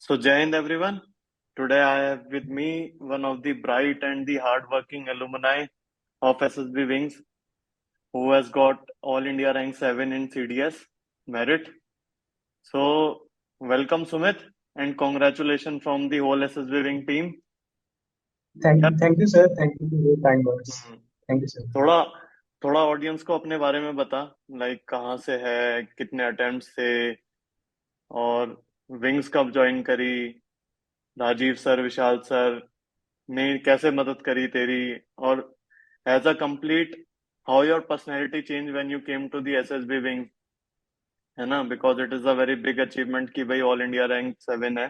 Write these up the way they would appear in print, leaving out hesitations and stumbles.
So, Jai Hind everyone. Today I have with me one of the bright and the hardworking alumni of SSB Wings who has got All India rank 7 in CDS merit. So, welcome Sumit and congratulations from the whole SSB Wing team. यार Thank you, sir. Thank you for your kind words. Hmm, Thank you, sir. थोड़ा थोड़ा audience को अपने बारे में बता, like कहाँ से है, कितने अटेम्प्ट्स थे और विंग्स कब ज्वाइन करी, राजीव सर, विशाल सर ने कैसे मदद करी तेरी, और as a complete how your personality change when you came to the SSB wing, है ना, because it is a very big achievement कि भाई ऑल इंडिया रैंक 7 है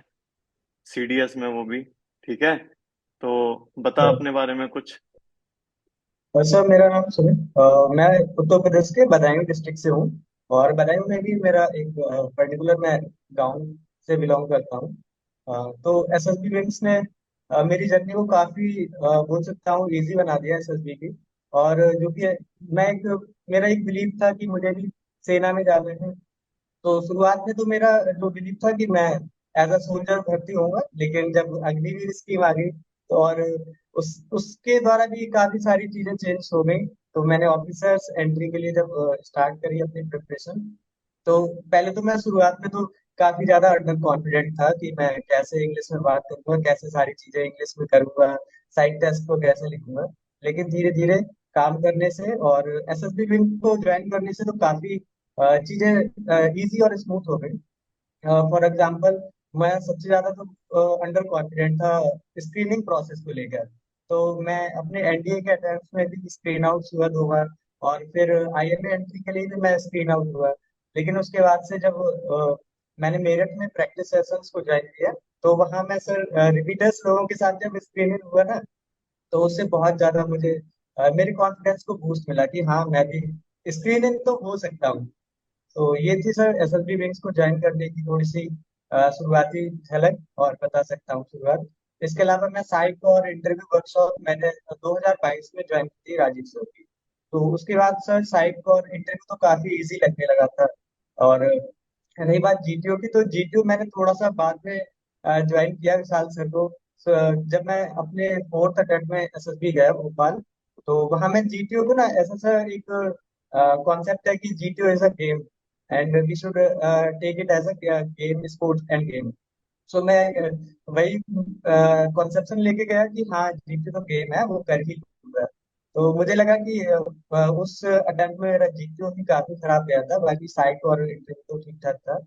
सीडीएस में, वो भी ठीक है। तो बता अपने बारे में कुछ। सर, मेरा नाम सुमित। मैं उत्तर प्रदेश के बदायूं डिस्ट्रिक्ट से हूँ। और बदायूं में भी मेरा एक पर्टिकुलर मैं गांव से बिलोंग करता हूँ। तो एसएसबी विंग्स ने मेरी जर्नी को काफी बोल सकता हूँ इजी बना दिया एसएसबी की। और जो कि मैं एक मेरा एक बिलीव था कि मुझे भी सेना में जाना है। तो शुरुआत में तो मेरा जो बिलीव था कि मैं एज अ सोल्जर भर्ती होऊंगा, लेकिन जब अग्निवीर स्कीम आ गई तो और उसके द्वारा भी काफी सारी चीजें चेंज हो गई। तो मैंने ऑफिसर्स एंट्री के लिए जब स्टार्ट करी अपनी प्रिपरेशन, तो पहले तो मैं शुरुआत में तो काफी ज्यादा अंडर कॉन्फिडेंट था कि मैं कैसे इंग्लिश में बात करूंगा, कैसे सारी चीजें इंग्लिश में करूंगा, साइड टेस्ट को कैसे लिखूंगा। लेकिन धीरे धीरे काम करने से और एसएसबी विंग को ज्वाइन करने से तो काफी चीजें इजी और स्मूथ हो गई। फॉर एग्जांपल, मैं सबसे ज्यादा तो अंडर कॉन्फिडेंट था स्क्रीनिंग प्रोसेस को लेकर। तो मैं अपने एनडीए के अटेम्प्ट्स में भी स्क्रीन आउट हुआ 2 बार, और फिर आईएमए एंट्री के लिए भी मैं स्क्रीन आउट हुआ। लेकिन उसके बाद से जब मैंने मेरठ में प्रैक्टिस सेशंस को ज्वाइन किया, तो वहां मैं सर रिपीटर्स लोगों के साथ जब स्क्रीनिंग हुआ ना, तो उससे बहुत ज्यादा मुझे मेरे कॉन्फिडेंस को बूस्ट मिला कि हाँ, मैं भी स्क्रीनिंग तो हो सकता हूँ। तो ये थी सर एसएसबी विंग्स को ज्वाइन करने की थोड़ी सी शुरुआती झलक, और बता सकता हूँ शुरुआत। इसके अलावा मैं साइट और इंटरव्यू वर्कशॉप मैंने 2022 में ज्वाइन की थी राजीव सर की। तो उसके बाद सर साइट और इंटरव्यू तो काफी इजी लगने लगा था। और रही बात जीटीओ की, तो जीटीओ मैंने थोड़ा सा बाद में ज्वाइन किया विशाल सर को। जब मैं अपने फोर्थ अटेम्प्ट में एसएसबी गया भोपाल, तो वहां मैं जीटीओ को ना ऐसा सा एक कॉन्सेप्ट है कि GTO is a game, and we should take it as a game, sports and game. So मैं वही कॉन्सेप्शन लेके गया कि हाँ, जीटीओ तो गेम है, वो कर ही लूंगा। तो मुझे लगा कि उस अटेम्प्ट में मेरा जीटीओ भी काफी खराब गया था, बाकी साइट और इंटरव्यू तो ठीक ठाक था।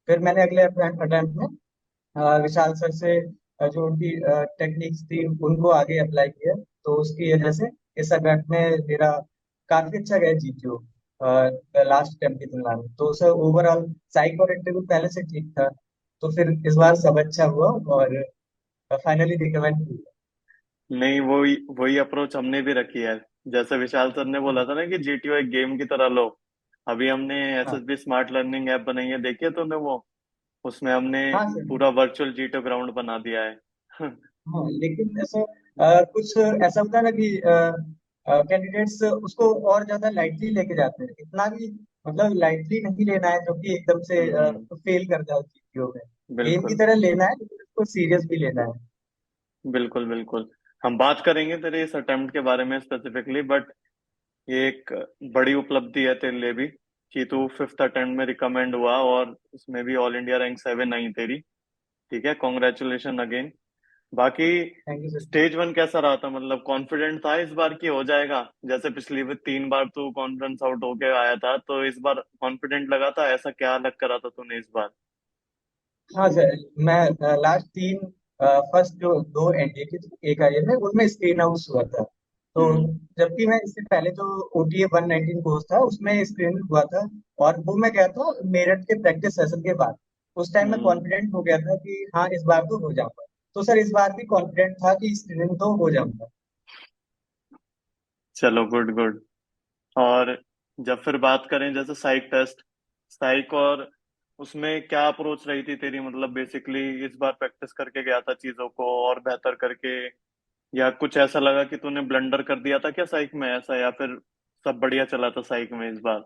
फिर मैंने अगले अटेम्प्ट में विशाल सर से जो उनकी टेक्निक्स थी उनको आगे अप्लाई किया। तो उसकी वजह से इस अटेम्प्ट में मेरा काफी अच्छा गया जीटीओ लास्ट अटेम्प्ट की तुलना में। तो सर ओवरऑल साइक और इंटरव्यू पहले से ठीक था। तो फिर इस बार सब अच्छा हुआ, और फाइनली रिकमेंड हुआ। नहीं, वही वही अप्रोच हमने भी रखी है। जैसे विशाल सर ने बोला था ना कि जीटीओ एक गेम की तरह लो, अभी हमने हाँ एसएसबी स्मार्ट लर्निंग ऐप बनाई है, देखिए तूने वो, उसमें हमने हाँ सर। पूरा वर्चुअल जीटीओ ग्राउंड बना दिया है। हाँ, लेकिन ऐसा कुछ ऐसा होता है ना कि कैंडिडेट्स उसको और ज्यादा लाइटली लेके जाते हैं। इतना भी मतलब लाइटली नहीं लेना है जो कि एकदम से हम्म, फेल कर जाओ चीजों में। गेम की बिल्कुल तरह लेना है, लेकिन उसको सीरियस भी लेना है। बिल्कुल बिल्कुल। हम बात करेंगे तेरे इस अटेम्प्ट के बारे में स्पेसिफिकली, बट ये एक बड़ी उपलब्धि है तेरे लिए भी कि तू फिफ्थ अटेम्प्ट में रिकमेंड हुआ और उसमें भी ऑल इंडिया रैंक 7 आई तेरी। ठीक है, कॉन्ग्रेचुलेशन अगेन। बाकी thank you sir. Stage one कैसा रहा था, मतलब कॉन्फिडेंट था इस बार की हो जाएगा? जैसे पिछली बार 3 बार तू कॉन्फ्रेंस आउट होके आया था, तो इस बार कॉन्फिडेंट लगा था? ऐसा क्या लग कर रहा था तूने इस बार? हाँ सर, मैं लास्ट तीन फर्स्ट जो दो एनडीए की थी, एक आई है उनमें स्क्रीन आउट हुआ था। तो हम्म जबकि मैं इससे पहले जो ओटीए 119 कोर्स था उसमें स्क्रीन हुआ था, और वो मैं गया था मेरठ के प्रैक्टिस सेशन के बाद। उस टाइम मैं हम्म। कॉन्फिडेंट हो गया था कि हाँ, इस बार तो हो जाऊंगा। तो सर इस बार भी कॉन्फिडेंट था कि स्क्रीनिंग तो हो जाऊंगा। चलो, गुड गुड। और जब फिर बात करें जैसे साइक टेस्ट, साइक और उसमें क्या अप्रोच रही थी तेरी, मतलब बेसिकली इस बार प्रैक्टिस करके गया था चीजों को और बेहतर करके, या कुछ ऐसा लगा कि तूने ब्लंडर कर दिया था क्या साइक में, ऐसा, या फिर सब बढ़िया चला था साइक में इस बार?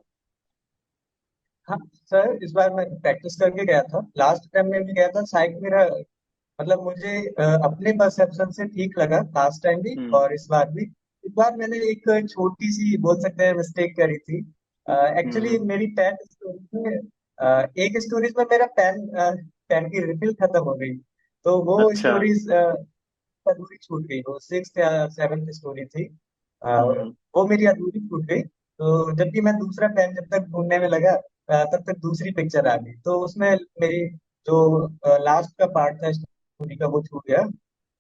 हाँ सर, इस बार मैं प्रैक्टिस करके गया था, लास्ट टाइम में भी गया था साइक मेरा मतलब मुझे अपने परसेप्शन से ठीक लगा लास्ट टाइम भी हम्म। और इस बार भी। इस बार मैंने एक छोटी सी बोल सकते हैं मिस्टेक करी थी। एक्चुअली हम्म। मेरी पेन स्टोरेज में एक स्टोरेज में मेरा पेन की रिफिल खत्म हो गई। तो वो अच्छा। स्टोरीज अधूरी छूट गई। वो सिक्स या सेवन्थ स्टोरी थी। हम्म। वो मेरी अधूरी छूट गई। तो जबकि मैं दूसरा पेन जब तक ढूंढने में लगा तब तक दूसरी पिक्चर आ गई, तो उसमें मेरी जो लास्ट का पार्ट था स्टोरी का वो छूट गया।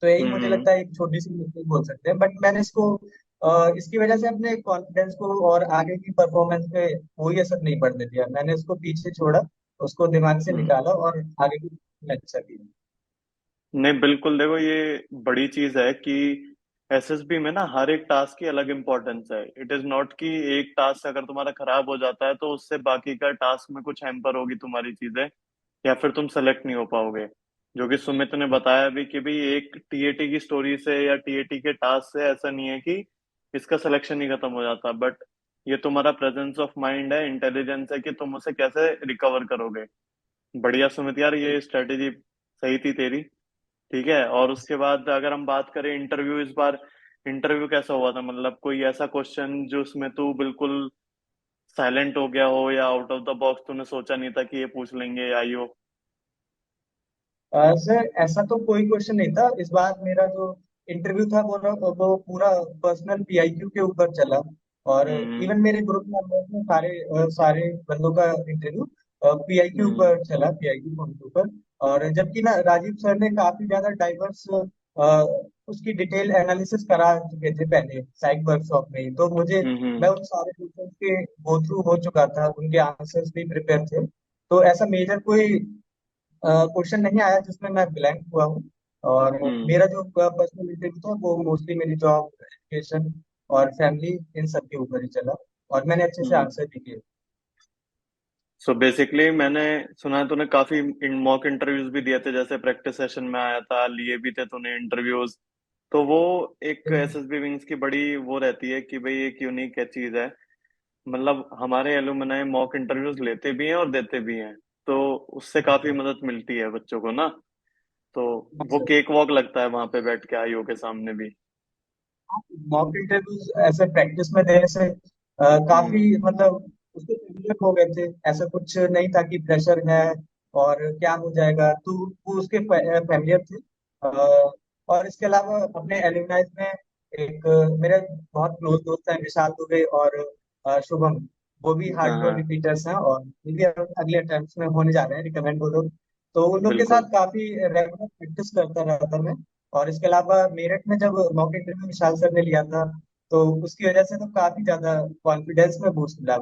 तो यही मुझे हम्म। लगता है एक छोटी सी मिस्टेक बोल सकते हैं, बट मैंने इसको इसकी वजह से अपने कॉन्फिडेंस को और आगे की परफॉर्मेंस पे कोई असर नहीं पड़ने दिया। मैंने उसको पीछे छोड़ा, उसको दिमाग से हम्म। निकाला और आगे की अच्छा किया। नहीं, बिल्कुल, देखो ये बड़ी चीज है कि एसएसबी में ना हर एक टास्क की अलग इंपॉर्टेंस है। इट इज नॉट कि एक टास्क अगर तुम्हारा खराब हो जाता है तो उससे बाकी का टास्क में कुछ हैम्पर होगी तुम्हारी चीजें, या फिर तुम सेलेक्ट नहीं हो पाओगे। जो कि सुमित ने बताया भी कि भाई एक टीएटी की स्टोरी से या टीएटी के टास्क से ऐसा नहीं है कि इसका सिलेक्शन ही खत्म हो जाता, बट ये तुम्हारा प्रेजेंस ऑफ माइंड है, इंटेलिजेंस है कि तुम उसे कैसे रिकवर करोगे। बढ़िया सुमित यार, ये स्ट्रेटेजी सही थी तेरी। ठीक है, और उसके बाद अगर हम बात करें इंटरव्यू, इस बार इंटरव्यू कैसा हुआ था? मतलब कोई ऐसा क्वेश्चन जो उसमें तू बिल्कुल साइलेंट हो गया हो, या आउट ऑफ द बॉक्स तूने सोचा नहीं था कि ये पूछ लेंगे आई हो? सर ऐसा तो कोई क्वेश्चन नहीं था इस बार। मेरा जो इंटरव्यू था वो पूरा पर्सनल पीआईक्यू के ऊपर चला। और हम्म। इवन मेरे ग्रुप मेंबर्स में सारे बंदों का इंटरव्यू पीआईक्यू हम्म। पर चला, पीआईक्यू पॉइंट के ऊपर। और जबकि ना राजीव सर ने काफी ज्यादा डाइवर्स उसकी डिटेल एनालिसिस करा चुके थे पहले साइक वर्कशॉप में ही। तो मुझे हम्म। मैं उन सारे क्वेश्चन के गो थ्रू हो चुका था, उनके आंसर्स भी प्रिपेयर थे। तो ऐसा मेजर कोई क्वेश्चन नहीं आया जिसमें मैं ब्लैंक हुआ हूँ। और हम्म। मेरा जो पर्सनल इंटरव्यू था वो मोस्टली मेरी जॉब, एजुकेशन और फैमिली, इन सब के ऊपर ही चला। और मैंने अच्छे से हम्म। आंसर भी किए। सो बेसिकली मैंने सुना है तूने काफी मॉक इंटरव्यूज भी दिए थे, जैसे प्रैक्टिस सेशन में आया था, लिए भी थे तूने इंटरव्यूज। तो वो एक एसएसबी विंग्स की बड़ी वो रहती है कि भाई एक यूनिक है चीज है। मतलब हमारे एलुमनाई मॉक इंटरव्यूज लेते भी हैं और देते भी हैं, तो उससे काफी मदद मिलती है बच्चों को ना। तो वो केक वॉक लगता है वहां पे बैठ के आईओ के सामने भी। मॉक इंटरव्यूज ऐसे प्रैक्टिस में देने से काफी हम्म। मतलब उसके फेलियर हो गए थे। ऐसा कुछ नहीं था कि प्रेशर है और क्या हो जाएगा, तो वो उसके फेलियर थे। और इसके अलावा अपने एलुमनाइज में एक मेरे बहुत क्लोज दोस्त हैं, विशाल दुबे और शुभम। वो भी हाँ हार्डकोर हाँ। रिपीटर्स हैं और ये भी अब अगले अटेम्प्ट्स में होने जा रहे हैं रिकमेंड वो लोग। तो उन लोग के बिल्कुल। साथ काफी रेगुलर प्रैक्टिस करता रहता मैं। और इसके अलावा मेरठ में जब मॉक इंटरव्यू विशाल सर ने लिया था, तो उसकी वजह से तो काफी ज्यादा कॉन्फिडेंस में बूस्ट मिला।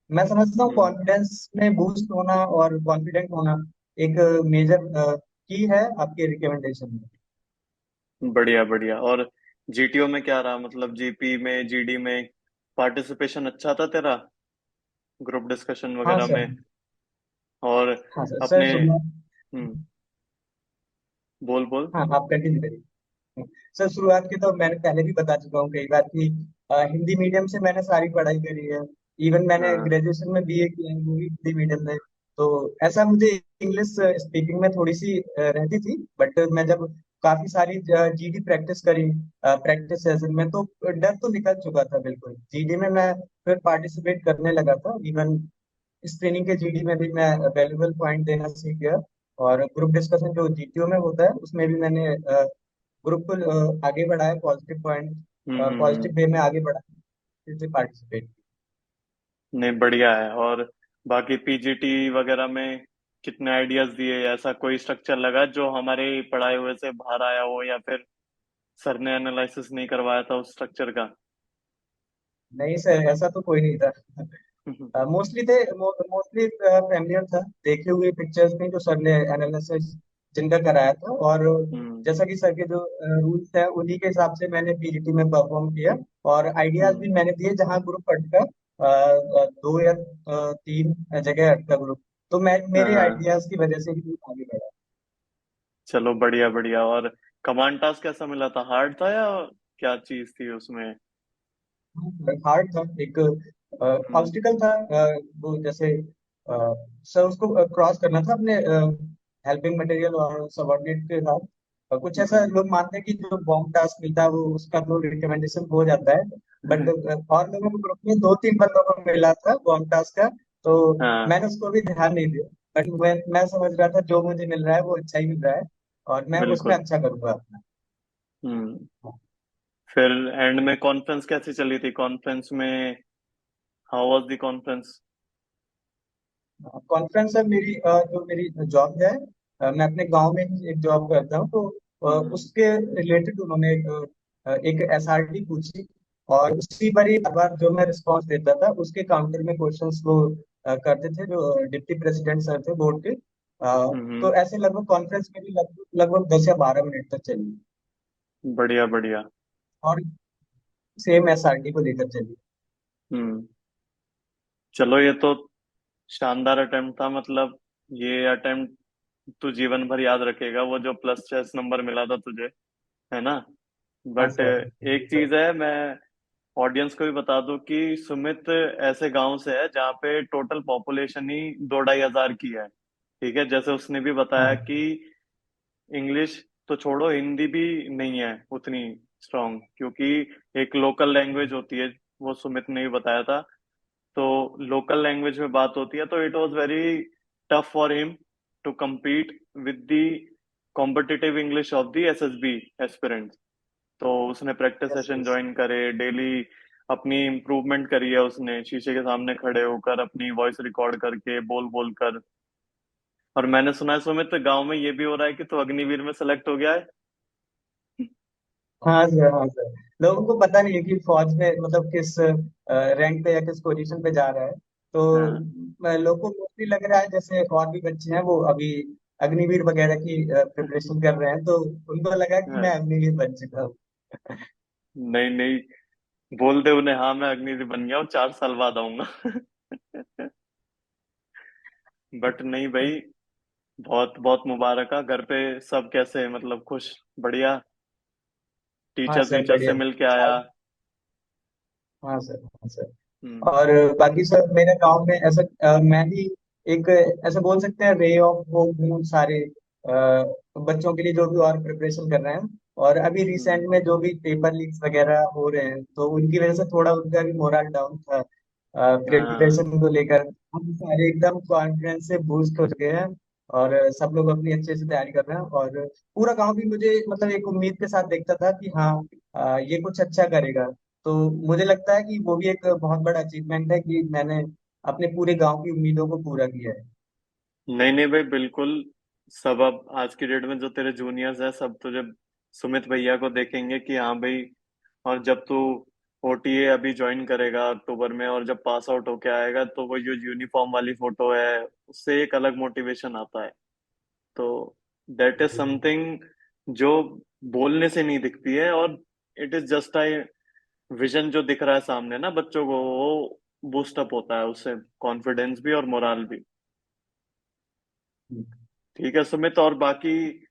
मैं समझता हूँ हम्म। कॉन्फिडेंस में बूस्ट होना और कॉन्फिडेंट होना एक मेजर की है आपके रिकमेंडेशन में। बढ़िया बढ़िया। और जीटीओ में क्या रहा? मतलब जीपी में, जीडी में पार्टिसिपेशन अच्छा था तेरा, ग्रुप डिस्कशन हाँ वगैरह सर। में? और हाँ सर, सर अपने सुनो। बोल बोल। हाँ, आप कंटिन्यू करिए। सर शुरुआत की तो मैंने पहले भी बता चुका हूँ कई बार कि हिंदी मीडियम से मैंने सारी पढ़ाई करी है। इवन मैंने हाँ। ग्रेजुएशन में बीए किया है वो भी हिंदी मीडियम में। तो ऐसा मुझे इंग्लिश स्पीकिंग में थोड़ी सी रहती थी, बट मैं जब काफी सारी जीडी प्रैक्टिस करी प्रैक्टिस सेशन में, तो डर तो निकल चुका था बिल्कुल। जीडी में मैं फिर पार्टिसिपेट करने लगा था। इवन इस ट्रेनिंग के जीडी में भी मैं वैल्यूबल पॉइंट देना सीख गया। और ग्रुप डिस्कशन जो जीटीओ में होता है उसमें भी मैंने ग्रुप को आगे बढ़ाया, पॉजिटिव पॉइंट हम्म। पॉजिटिव वे में आगे बढ़ाया, फिर से पार्टिसिपेट। नहीं, बढ़िया है। और बाकी पीजीटी वगैरह में कितने आइडियाज दिए? ऐसा कोई स्ट्रक्चर लगा जो हमारे पढ़ाए हुए से बाहर आया हो, या फिर सर ने एनालिसिस नहीं करवाया था उस स्ट्रक्चर का? नहीं सर, ऐसा तो कोई नहीं था। मोस्टली फैमिलियर था, देखे हुए पिक्चर्स में जो सर ने एनालिसिस जिनका कराया था। और हम्म। जैसा कि सर के जो रूल्स है उन्हीं के हिसाब से मैंने पीजीटी में परफॉर्म किया। और आइडियाज हम्म। भी मैंने दिए जहाँ ग्रुप अटका, दो या तीन जगह अटका ग्रुप। तो मैं हाँ मेरे हाँ। आइडियाज की वजह से ही group आगे बढ़ा। चलो बढ़िया बढ़िया। और कमांड टास्क कैसा मिला था? हार्ड था या क्या चीज थी उसमें? हार्ड था, एक हम्म। ऑब्स्टिकल था। वो जैसे सर उसको क्रॉस करना था अपने हेल्पिंग मटेरियल और सबऑर्डिनेट के साथ। और कुछ ऐसा हम्म। लोग मानते हैं कि जो बॉम्ब टास्क मिलता है वो उसका तो रिकमेंडेशन हो जाता है। बट और लोगों के ग्रुप में दो तीन बंदों को मिला था बॉम्ब टास्क का, तो हाँ, मैंने उसको भी ध्यान नहीं दिया। बट मैं समझ रहा था जो मुझे मिल रहा है वो अच्छा ही मिल रहा है, और मैं उसमें बिल्कुल। अच्छा करूंगा अपना। हम्म। फिर एंड में कॉन्फ्रेंस कैसी चली थी? कॉन्फ्रेंस में how was the conference? Conference है मेरी जो मेरी जॉब है, मैं अपने गांव में ही एक जॉब करता हूँ, तो हम्म। उसके रिलेटेड उन्होंने एक एसआरटी पूछी, और उसी पर ही हर बार जो मैं रिस्पॉन्स देता था उसके काउंटर में क्वेश्चंस वो करते थे, जो डिप्टी प्रेसिडेंट सर थे बोर्ड के। हम्म। तो ऐसे लगभग कॉन्फ्रेंस मेरी लगभग लगभग 10 या 12 मिनट तक चली, बढ़िया बढ़िया। और सेम एसआरटी को लेकर चली। हम्म। चलो, ये तो शानदार अटेम्प्ट था। मतलब ये अटेम्प्ट तू जीवन भर याद रखेगा, वो जो प्लस चेस नंबर मिला था तुझे, है ना? हाँ बट सर। एक चीज है, मैं ऑडियंस को भी बता दूं कि सुमित ऐसे गांव से है जहाँ पे टोटल पॉपुलेशन ही 2-2.5 हजार की है। ठीक है, जैसे उसने भी बताया हाँ कि इंग्लिश तो छोड़ो, हिंदी भी नहीं है उतनी स्ट्रांग, क्योंकि एक लोकल लैंग्वेज होती है, वो सुमित ने भी बताया था। तो लोकल लैंग्वेज में बात होती है, तो it was very tough for him to compete with the competitive English of the SSB aspirants. तो उसने practice yes session yes. Join करे डेली, अपनी इम्प्रूवमेंट करी है उसने, शीशे के सामने खड़े होकर अपनी वॉइस रिकॉर्ड करके बोल बोल कर। और मैंने सुना है सुमित, गांव में ये भी हो रहा है कि तू अग्निवीर में सेलेक्ट हो गया है। हाँ सर, हाँ सर। लोगों को पता नहीं है कि फौज में मतलब किस रैंक पे या किस पोजीशन पे जा रहा है, तो हाँ। लोगों को मोस्टली लग रहा है जैसे और भी बच्चे हैं वो अभी अग्निवीर वगैरह की प्रिपरेशन कर रहे हैं, तो उनको लगा कि मैं हाँ। अग्निवीर बन चुका हूँ। नहीं नहीं, बोल दे उन्हें, हाँ मैं अग्निवीर बन गया हूँ, 4 साल बाद आऊंगा। बट नहीं भाई, बहुत बहुत मुबारक। घर पे सब कैसे हैं? मतलब खुश? बढ़िया? हाँ टीचर सर, टीचर से बढ़िया। मिल के आया? हाँ सर, हाँ सर। हम्म। और बाकी सर मेरे गांव में ऐसा मैं ही एक ऐसा बोल सकते हैं रे ऑफ होप हूँ सारे बच्चों के लिए जो भी और प्रिपरेशन कर रहे हैं। और अभी हम्म। रिसेंट में जो भी पेपर लीक्स वगैरह हो रहे हैं, तो उनकी वजह से थोड़ा उनका भी मोरल डाउन था हाँ। प्रिपरेशन को लेकर। हम सारे एकदम कॉन्फिडेंस से बूस्ट हो चुके हैं, और सब लोग अपनी अच्छे से तैयारी कर रहे हैं, और पूरा गांव भी मुझे मतलब एक उम्मीद के साथ देखता था कि हाँ ये कुछ अच्छा करेगा। तो मुझे लगता है कि वो भी एक बहुत बड़ा अचीवमेंट है कि मैंने अपने पूरे गांव की उम्मीदों को पूरा किया है। नहीं नहीं भाई, बिल्कुल। सब अब आज की डेट में जो तेरे जूनियर्स हैं, सब तुझे सुमित भैया को देखेंगे कि हाँ भाई। और जब तू ओटीए अभी ज्वाइन करेगा अक्टूबर में, और जब पास आउट होके आएगा, तो वो जो यूनिफॉर्म वाली फोटो है, उससे एक अलग मोटिवेशन आता है। तो दैट इज समथिंग जो बोलने से नहीं दिखती है, और it is just eye vision जो दिख रहा है सामने ना बच्चों को, वो बूस्ट अप होता है उससे, कॉन्फिडेंस भी और मोराल भी। ठीक है सुमित, और बाकी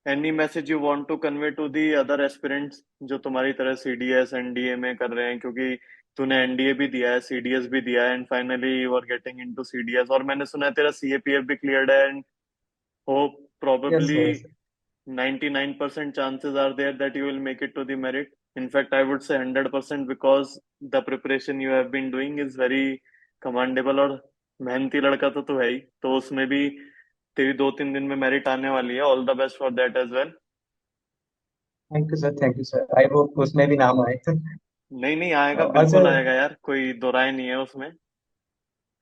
any message you want to convey to the other aspirants जो तुम्हारी तरह सीडीएस एनडीए में कर रहे हैं? क्योंकि तूने एनडीए भी दिया है, सीडीएस भी दिया है, and finally you are getting into CDS, और मैंने सुना है तेरा सीएपीएफ भी क्लियर्ड है, and hope yes probably sir. 99% chances are there that you will make it to the merit. In fact, I would say 100% because the preparation you have been doing is very commendable, और मेहनती लड़का तो तू है ही, तो उसमें भी तेरी 2-3 दिन में मेरिट आने वाली है। All the best for that as well. Thank you sir, thank you sir, I hope उसमें भी नाम आए। नहीं नहीं, आएगा, और बिल्कुल सर, आएगा यार, कोई दो राय नहीं है उसमें।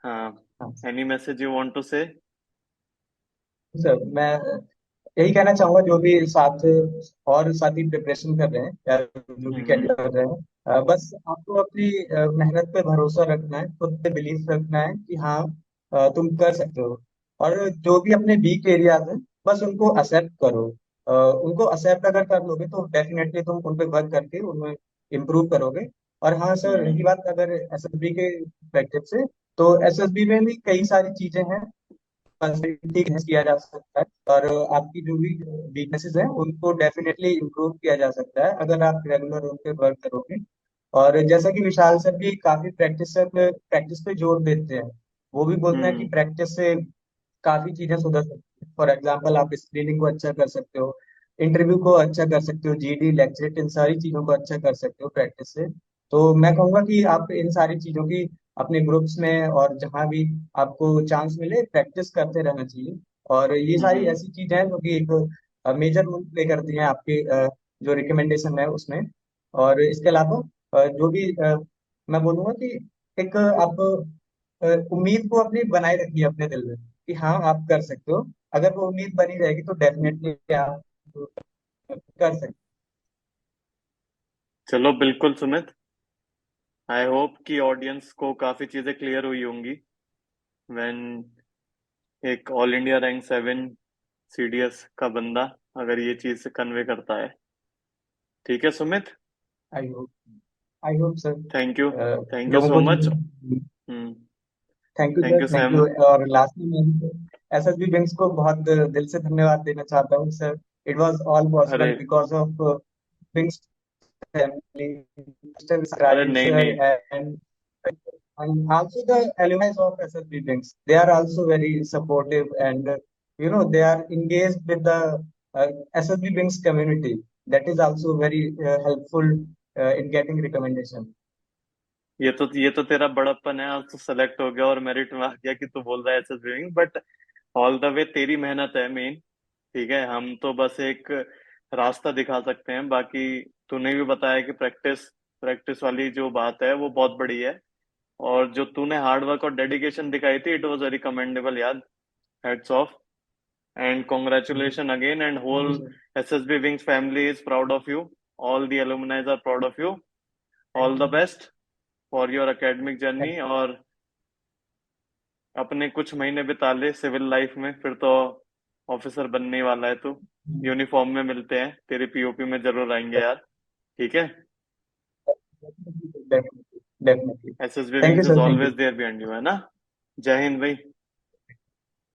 हाँ। हाँ any message you want to say? Sir, मैं यही कहना चाहूंगा जो भी साथ और साथी प्रिपरेशन कर रहे हैं या जो भी हम्म। कैंडिडेट कर रहे हैं, बस आपको अपनी मेहनत पे भरोसा रखना है, खुद पे बिलीव रखना है कि हाँ तुम कर सकते हो। और जो भी अपने वीक एरियाज हैं बस उनको एक्सेप्ट करो। उनको एक्सेप्ट अगर कर लोगे तो डेफिनेटली तुम उन पे वर्क करके उनमें इम्प्रूव करोगे। और हाँ सर, हम्म। रही बात अगर एसएसबी के perspective से, तो एसएसबी में भी कई सारी चीजें हैं ठीक है किया जा सकता है, और आपकी जो भी वीकनेसेस हैं उनको डेफिनेटली इम्प्रूव किया जा सकता है अगर आप रेगुलर उन पे वर्क करोगे। और जैसा कि विशाल सर भी काफी प्रैक्टिस पे जोर देते हैं, वो भी बोलते हैं कि हम्म। प्रैक्टिस से काफी चीजें सुधर सकती हैं। फॉर एग्जाम्पल आप स्क्रीनिंग को अच्छा कर सकते हो, इंटरव्यू को अच्छा कर सकते हो, जीडी, लेक्चरेट, इन सारी चीजों को अच्छा कर सकते हो प्रैक्टिस से। तो मैं कहूंगा कि आप इन सारी चीजों की अपने ग्रुप्स में और जहां भी आपको चांस मिले प्रैक्टिस करते रहना चाहिए। और ये सारी हम्म। ऐसी चीजें हैं जो कि एक मेजर रोल प्ले करती हैं आपके जो रिकमेंडेशन है उसमें। और इसके अलावा जो भी मैं बोलूंगा कि एक आप उम्मीद को अपनी बनाए रखिए अपने दिल में कि हाँ आप कर सकते हो। अगर वो उम्मीद बनी रहेगी तो डेफिनेटली आप कर सकते चलो बिल्कुल सुमित, आई होप कि ऑडियंस को काफी चीजें क्लियर हुई होंगी व्हेन एक ऑल इंडिया रैंक 7 सीडीएस का बंदा अगर ये चीज कन्वे करता है। ठीक है सुमित। हो। I hope sir. Thank you. Thank you लोगों सो को much. Hmm. Thank you thank sir, you thank Sam. You. और लास्ट में मैं एसएसबी विंग्स को बहुत दिल से धन्यवाद देना चाहता हूँ सर। इट वाज ऑल अरे, possible because of wings family, Mr. अरे Scribe नहीं sir, नहीं। and also the alumni of SSB Wings. They are also very supportive, and they are engaged with the SSB Wings community. That is also very helpful in getting recommendation. ये तो तेरा बड़प्पन है, आज तो select हो गया और मेरिट में आ गया कि तू बोल रहा है SS wing, but all the way तेरी मेहनत है मेन। ठीक है, हम तो बस एक रास्ता दिखा सकते हैं। बाकी तूने भी बताया कि प्रैक्टिस प्रैक्टिस वाली जो बात है वो बहुत बड़ी है। और जो तूने हार्ड वर्क और डेडिकेशन दिखाई थी, इट वाज वेरी कमेंडेबल यार। Hats off and congratulation again and Thank you, whole sir. SSB wings family is proud of you. All the alumni are proud of you. Thank all the you. Best for your academic Thank journey. और अपने कुछ महीने बिता ले civil life में, फिर तो officer बनने ही वाला है तू। you. यूनिफॉर्म में मिलते हैं, तेरे पीओपी में जरूर आएंगे यार। ठीक है। Definitely, definitely. SSB Thank you, wings is sir. Thank always you. There behind you, है ना। जय हिंद भाई।